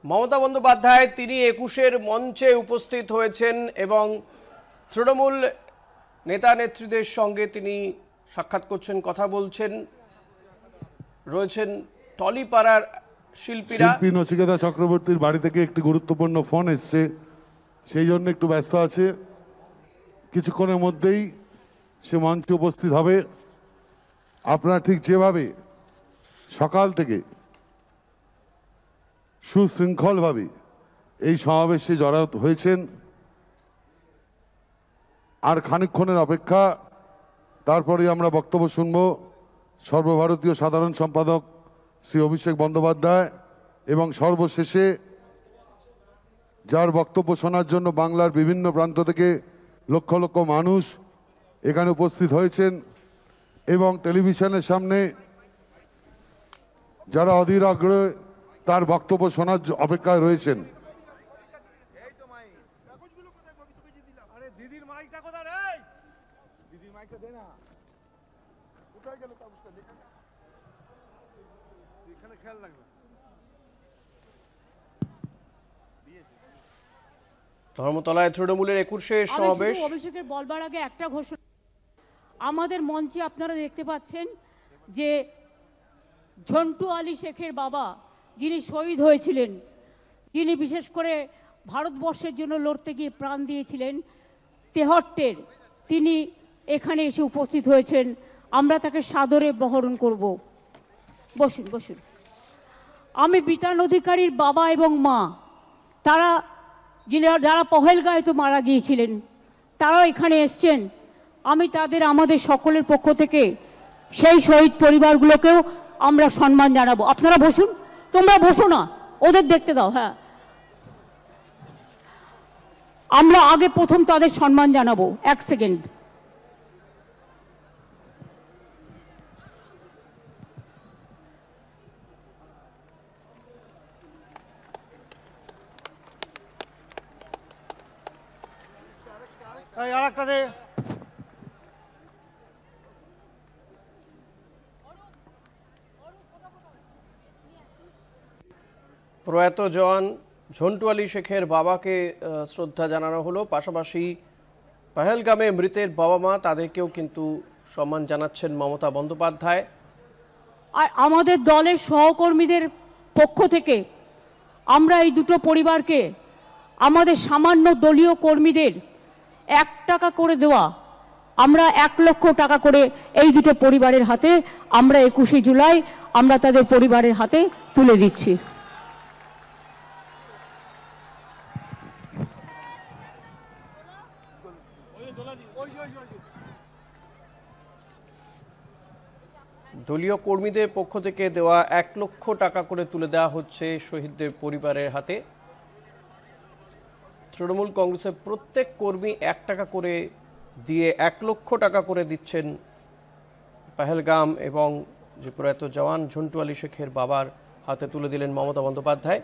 মমতা বন্দ্যোপাধ্যায় তিনি ২১-এর মঞ্চে উপস্থিত হয়েছেন এবং তৃণমূল নেতা নেত্রীদের সঙ্গে তিনি সাক্ষাৎ করছেন, কথা বলছেন। রয়েছেন টলিপাড়ার শিল্পী নচিকেতা চক্রবর্তীর বাড়ি থেকে একটি গুরুত্বপূর্ণ ফোন এসছে, সেই জন্য একটু ব্যস্ত আছে। কিছুক্ষণের মধ্যেই সে মঞ্চে উপস্থিত হবে। আপনারা ঠিক যেভাবে সকাল থেকে সুশৃঙ্খলভাবে এই সমাবেশে জড়ো হয়েছেন, আর খানিকক্ষণের অপেক্ষা, তারপরে আমরা বক্তব্য শুনব সর্বভারতীয় সাধারণ সম্পাদক শ্রী অভিষেক বন্দ্যোপাধ্যায়, এবং সর্বশেষে যার বক্তব্য শোনার জন্য বাংলার বিভিন্ন প্রান্ত থেকে লক্ষ লক্ষ মানুষ এখানে উপস্থিত হয়েছেন, এবং টেলিভিশনের সামনে যারা অধীর আগ্রহে তার বক্তব্য শোনার অপেক্ষায় রয়েছেন। ধর্মতলায় তৃণমূলের ২১-এর সমাবেশ। অভিষেকের বলবার আগে একটা ঘোষণা, আমাদের মঞ্চে আপনারা দেখতে পাচ্ছেন যে ঝন্টু আলী শেখের বাবা, যিনি শহীদ হয়েছিলেন, যিনি বিশেষ করে ভারতবর্ষের জন্য লড়তে গিয়ে প্রাণ দিয়েছিলেন, তেহট্টের, তিনি এখানে এসে উপস্থিত হয়েছেন। আমরা তাকে সাদরে বরণ করব। বসুন বসুন। আমি বিতান অধিকারীর বাবা এবং মা, তারা যারা পহেলগাঁয়ে তো মারা গিয়েছিলেন, তারাও এখানে এসছেন। আমি তাদের, আমাদের সকলের পক্ষ থেকে সেই শহীদ পরিবারগুলোকেও আমরা সম্মান জানাবো। আপনারা বসুন, তোমরা বসো না, ওদের দেখতে দাও। হ্যাঁ, আমরা আগে প্রথম তাদের সম্মান জানাবো। এক সেকেন্ড। প্রয়াত জওয়ান ঝন্টু আলী শেখের বাবাকে শ্রদ্ধা জানানো হলো, পাশাপাশি পহেলগামে মৃতের বাবা মা তাদেরকেও কিন্তু সম্মান জানাচ্ছেন মমতা বন্দ্যোপাধ্যায়। আর আমাদের দলের সহকর্মীদের পক্ষ থেকে আমরা এই দুটো পরিবারকে, আমাদের সামান্য দলীয় কর্মীদের 1 টাকা করে দেওয়া, আমরা 1 লক্ষ টাকা করে এই দুটো পরিবারের হাতে আমরা 21শে জুলাই আমরা তাদের পরিবারের হাতে তুলে দিচ্ছি। দলীয় কর্মীদের পক্ষ থেকে দেওয়া 1 লক্ষ টাকা করে তুলে দেওয়া হচ্ছে শহীদদের পরিবারের হাতে। তৃণমূল কংগ্রেসের প্রত্যেক কর্মী 1 টাকা করে দিয়ে 1 লক্ষ টাকা করে দিচ্ছেন পহেলগাম এবং যে প্রয়াত জওয়ান ঝন্টু আলী শেখের বাবার হাতে তুলে দিলেন মমতা বন্দ্যোপাধ্যায়।